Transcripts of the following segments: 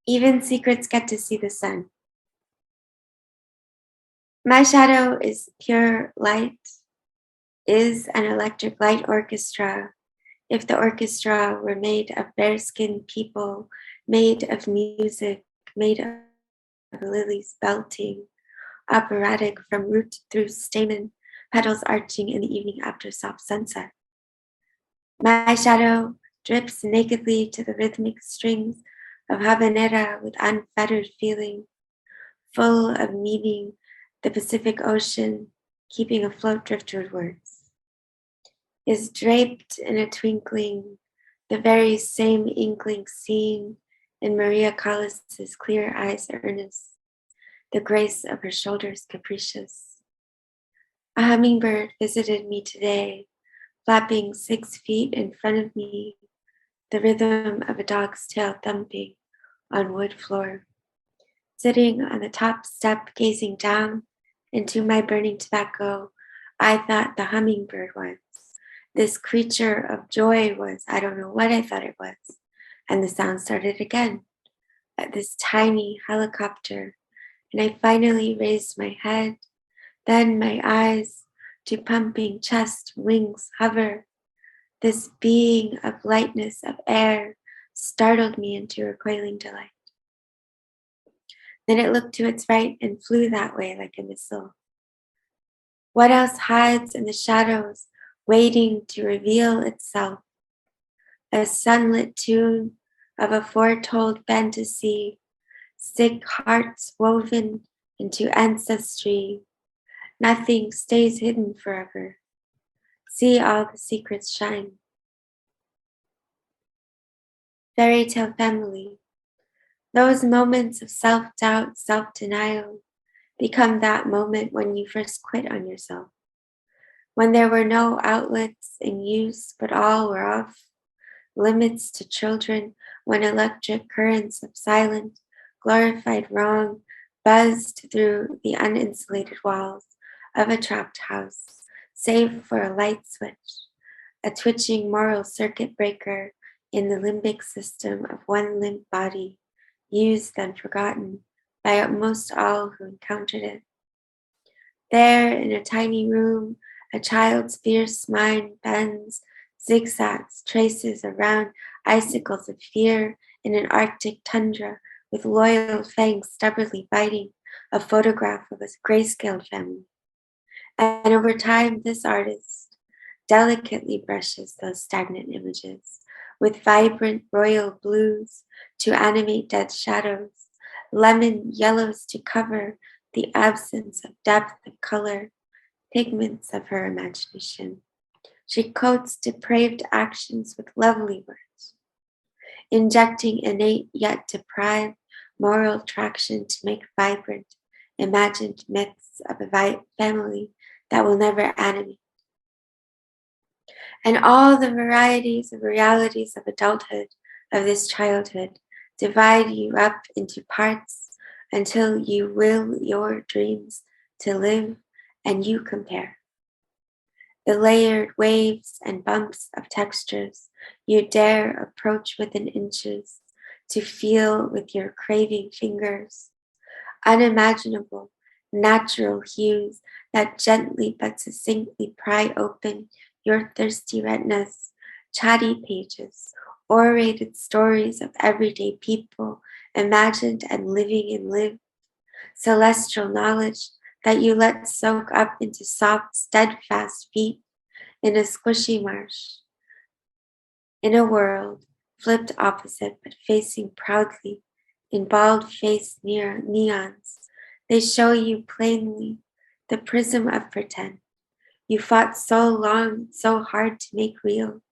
Even secrets get to see the sun. My shadow is pure light, is an electric light orchestra. If the orchestra were made of bare-skinned people, made of music, made of lilies belting, operatic from root through stamen, petals arching in the evening after soft sunset. My shadow drips nakedly to the rhythmic strings of habanera with unfettered feeling, full of meaning, the Pacific Ocean, keeping afloat driftwood words, is draped in a twinkling, the very same inkling seeing in Maria Callas's clear eyes earnest, the grace of her shoulders capricious. A hummingbird visited me today, flapping 6 feet in front of me, the rhythm of a dog's tail thumping on wood floor. Sitting on the top step, gazing down into my burning tobacco, I thought the hummingbird was. This creature of joy was, I don't know what I thought it was. And the sound started again at this tiny helicopter. And I finally raised my head, then my eyes to pumping chest, wings hover. This being of lightness of air startled me into recoiling delight. Then it looked to its right and flew that way like a missile. What else hides in the shadows, waiting to reveal itself? A sunlit tune of a foretold fantasy, sick hearts woven into ancestry. Nothing stays hidden forever. See all the secrets shine. Fairy tale family. Those moments of self-doubt, self-denial become that moment when you first quit on yourself. When there were no outlets in use, but all were off, limits to children, when electric currents of silent, glorified wrong buzzed through the uninsulated walls of a trapped house, save for a light switch, a twitching moral circuit breaker in the limbic system of one limp body, used then forgotten by most all who encountered it. There, in a tiny room, a child's fierce mind bends, zigzags, traces around icicles of fear in an Arctic tundra, with loyal fangs stubbornly biting a photograph of a grayscale family. And over time, this artist delicately brushes those stagnant images with vibrant royal blues to animate dead shadows, lemon yellows to cover the absence of depth of color, pigments of her imagination. She coats depraved actions with lovely words, injecting innate yet deprived moral traction to make vibrant, imagined myths of a family that will never animate. And all the varieties of realities of adulthood, of this childhood, divide you up into parts until you will your dreams to live and you compare. The layered waves and bumps of textures you dare approach within inches to feel with your craving fingers. Unimaginable, natural hues that gently but succinctly pry open your thirsty retinas, chatty pages, orated stories of everyday people, imagined and living and lived, celestial knowledge that you let soak up into soft, steadfast feet in a squishy marsh, in a world flipped opposite but facing proudly in bald-faced neons. They show you plainly the prism of pretend. You fought so long, so hard to make real.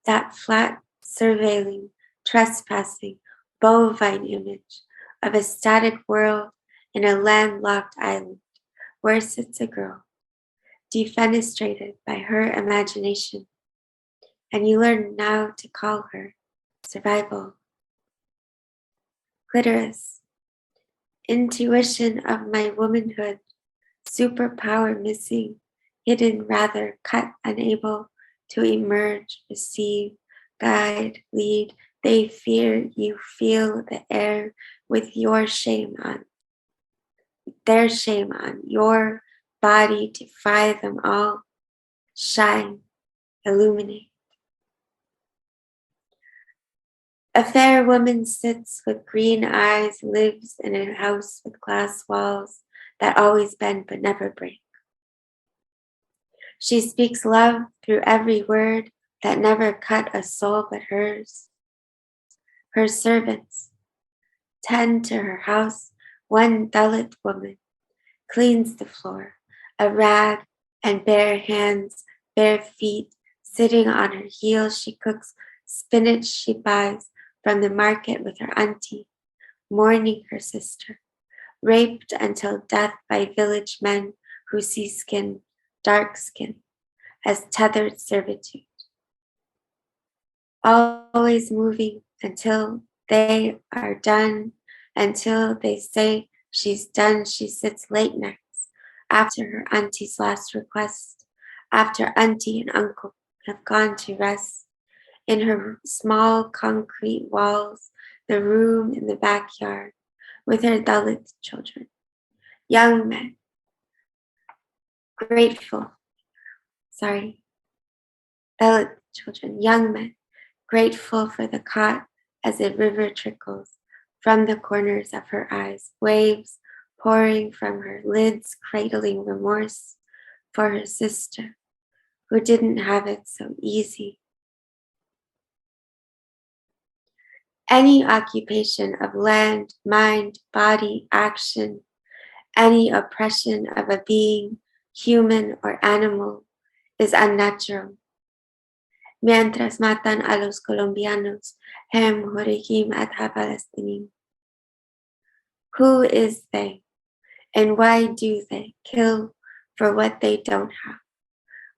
That flat, surveilling, trespassing, bovine image of a static world in a landlocked island where sits a girl, defenestrated by her imagination. And you learn now to call her survival. Clitoris, intuition of my womanhood, superpower missing, hidden rather, cut unable to emerge, receive, guide, lead, They fear you feel the air with your shame on, their shame on your body, defy them all, shine, illuminate. A fair woman sits with green eyes, lives in a house with glass walls that always bend but never break. She speaks love through every word that never cut a soul but hers. Her servants tend to her house. One Dalit woman cleans the floor, a rag and bare hands, bare feet, sitting on her heels. She cooks spinach she buys from the market with her auntie, mourning her sister, raped until death by village men who see skin, dark skin, as tethered servitude, always moving until they are done, until they say she's done. She sits late nights after her auntie's last request, after auntie and uncle have gone to rest in her small concrete walls, the room in the backyard with her Dalit children, young men, grateful, Dalit children, young men, grateful for the cot as a river trickles from the corners of her eyes, waves pouring from her lids, cradling remorse for her sister who didn't have it so easy. Any occupation of land, mind, body, action, any oppression of a being, human or animal, is unnatural. Mientras matan a los colombianos, hem horegim at ha-Palestinim. Who is they, and why do they kill for what they don't have?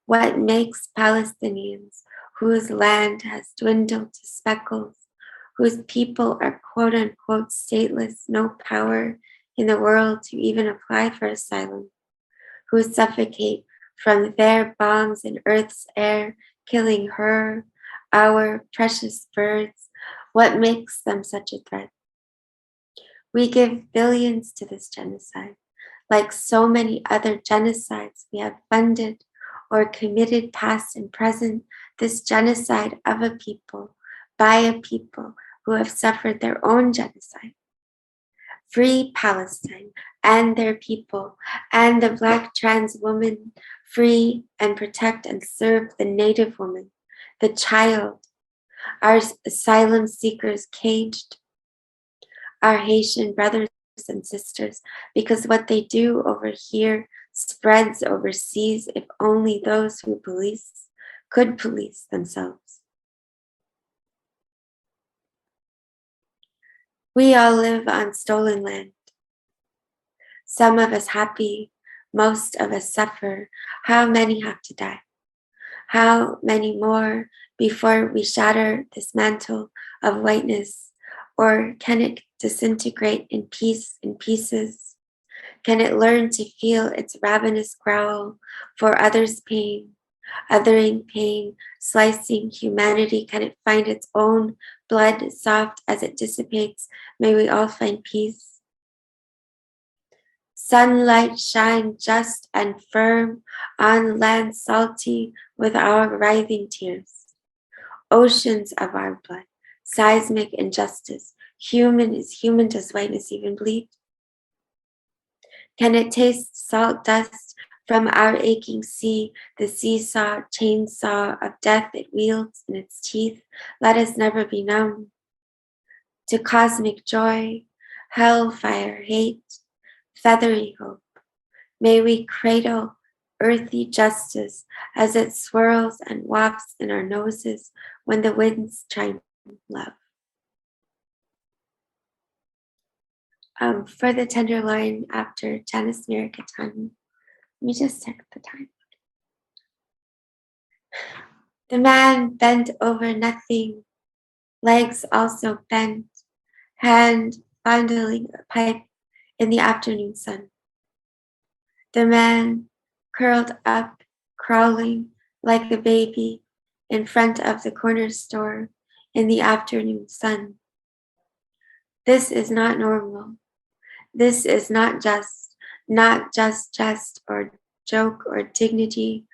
What makes Palestinians, whose land has dwindled to speckles, whose people are quote unquote stateless, no power in the world to even apply for asylum, who suffocate from their bombs in Earth's air, killing her, our precious birds? What makes them such a threat? We give billions to this genocide. Like so many other genocides we have funded or committed past and present, this genocide of a people by a people who have suffered their own genocide. Free Palestine and their people and the Black trans woman. Free and protect and serve the Native woman, the child, our asylum seekers caged, our Haitian brothers and sisters, because what they do over here spreads overseas if only those who police could police themselves. We all live on stolen land. Some of us happy, most of us suffer. How many have to die? How many more before we shatter this mantle of whiteness? Or can it disintegrate in pieces? Can it learn to feel its ravenous growl for others' pain, othering pain, slicing humanity? Can it find its own blood soft as it dissipates? May we all find peace. Sunlight shine just and firm on land salty with our writhing tears. Oceans of our blood, seismic injustice. Human is human, does whiteness even bleed? Can it taste salt dust from our aching sea, the seesaw, chainsaw of death it wields in its teeth? Let us never be numb to cosmic joy, hellfire hate, feathery hope. May we cradle earthy justice as it swirls and wafts in our noses when the winds chime love. For the Tenderloin after Janice Mirikatan, let me just check the time. The man bent over nothing, legs also bent, hand fondling a pipe in the afternoon sun. The man curled up, crawling like a baby in front of the corner store, in the afternoon sun. This is not normal. This is not just jest or joke or dignity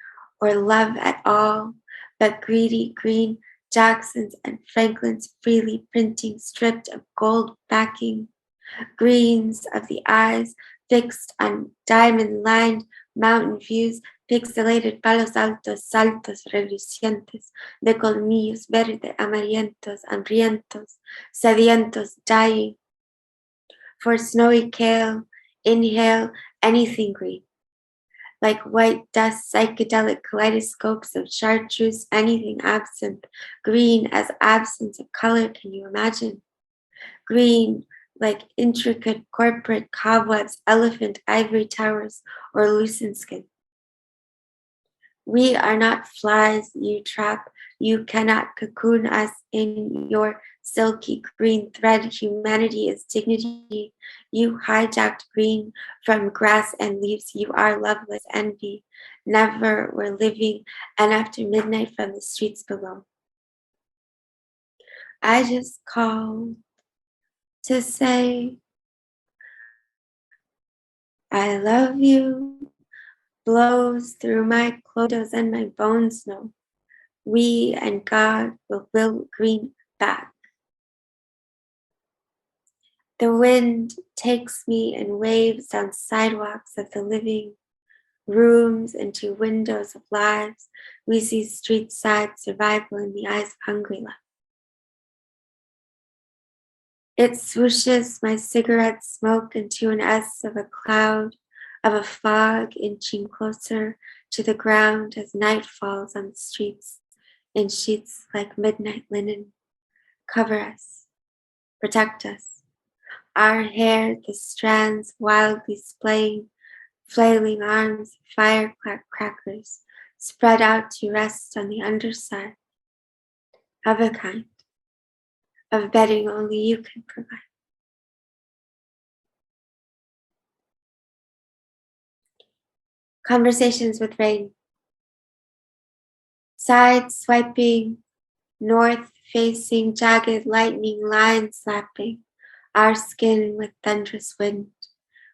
or love at all, but greedy green Jacksons and Franklins freely printing stripped of gold backing, greens of the eyes fixed on diamond-lined mountain views, pixelated palos altos, saltos, relucientes, de colmillos verde, amarillentos, hambrientos, sedientos, dying for snowy kale, inhale anything green. Like white dust, psychedelic kaleidoscopes of chartreuse, anything absinthe, green as absence of color, can you imagine? Green like intricate corporate cobwebs, elephant ivory towers, or lucent skin. We are not flies you trap. You cannot cocoon us in your silky green thread. Humanity is dignity. You hijacked green from grass and leaves. You are loveless envy. Never were living, and after midnight from the streets below. I just called to say, I love you. Blows through my clothes and my bones know. We and God will build green back. The wind takes me in waves down sidewalks of the living, rooms into windows of lives. We see street side survival in the eyes of hungry life. It swooshes my cigarette smoke into an S of a cloud, of a fog inching closer to the ground as night falls on the streets in sheets like midnight linen. Cover us, protect us. Our hair, the strands wildly splaying, flailing arms, firecrackers, spread out to rest on the underside of a kind of bedding only you can provide. Conversations with rain. Side swiping, north facing, jagged lightning lines slapping our skin with thunderous wind,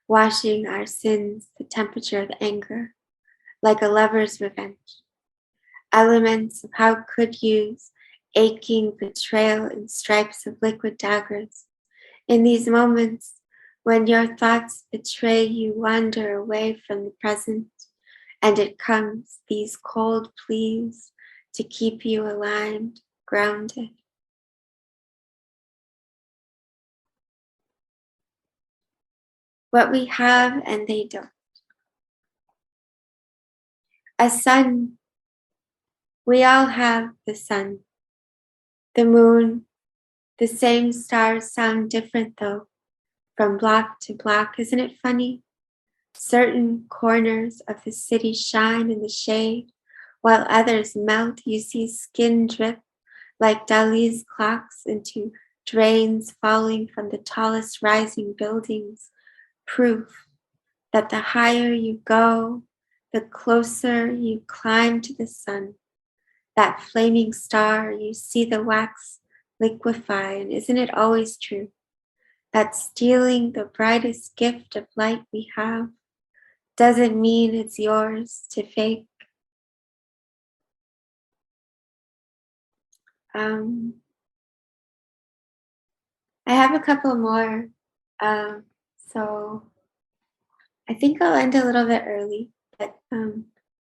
washing our sins, the temperature of anger, like a lover's revenge. Elements of how could use, aching betrayal in stripes of liquid daggers. In these moments, when your thoughts betray you, wander away from the present, and it comes, these cold pleas to keep you aligned, grounded. What we have and they don't. A sun. We all have the sun. The moon. The same stars sound different though, from block to block. Isn't it funny? Certain corners of the city shine in the shade, while others melt. You see skin drip like Dali's clocks into drains falling from the tallest rising buildings. Proof that the higher you go, the closer you climb to the sun. That flaming star, you see the wax liquefy, and isn't it always true that stealing the brightest gift of light we have doesn't mean it's yours to fake? I have a couple more, so I think I'll end a little bit early, but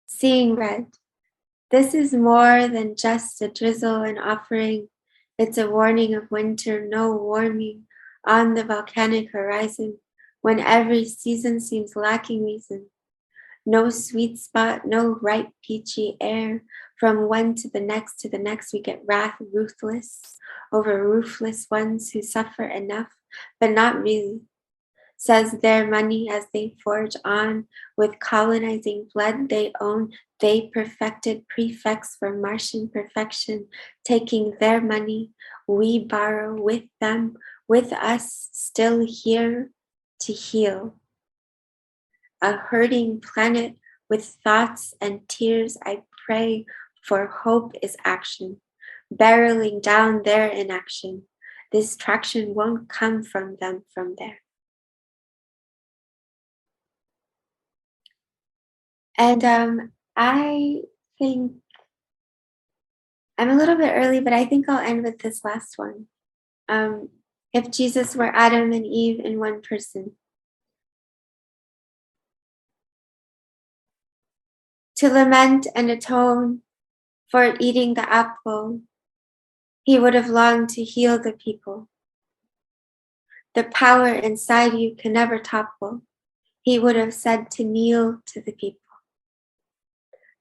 seeing red. This is more than just a drizzle and offering. It's a warning of winter, no warming on the volcanic horizon when every season seems lacking reason. No sweet spot, no ripe peachy air. From one to the next, we get wrath ruthless over roofless ones who suffer enough, but not really. Says their money as they forge on with colonizing blood they own. They perfected prefects for Martian perfection, taking their money. We borrow with them, with us still here to heal. A hurting planet with thoughts and tears, I pray for hope is action. barreling down their inaction. This traction won't come from them from there. And I think I'm a little bit early, but I think I'll end with this last one. If Jesus were Adam and Eve in one person, to lament and atone for eating the apple, he would have longed to heal the people. The power inside you can never topple. He would have said to kneel to the people.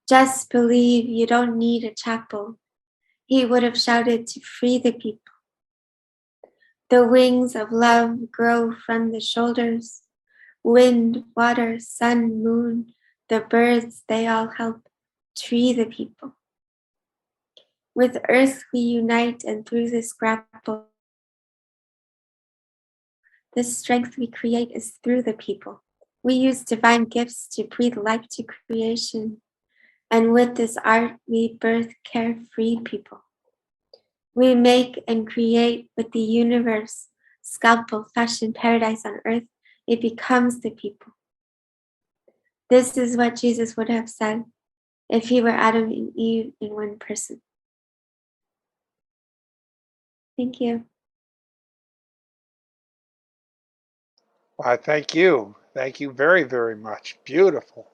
Just believe, you don't need a chapel. He would have shouted to free the people. The wings of love grow from the shoulders. Wind, water, sun, moon, the birds, they all help tree the people. With earth we unite, and through this grapple, the strength we create is through the people. We use divine gifts to breathe life to creation, and with this art we birth carefree people. We make and create with the universe, scalpel, fashion paradise on earth. It becomes the people. This is what Jesus would have said if he were Adam and Eve in one person. Thank you. Why, thank you. Thank you very, very much. Beautiful.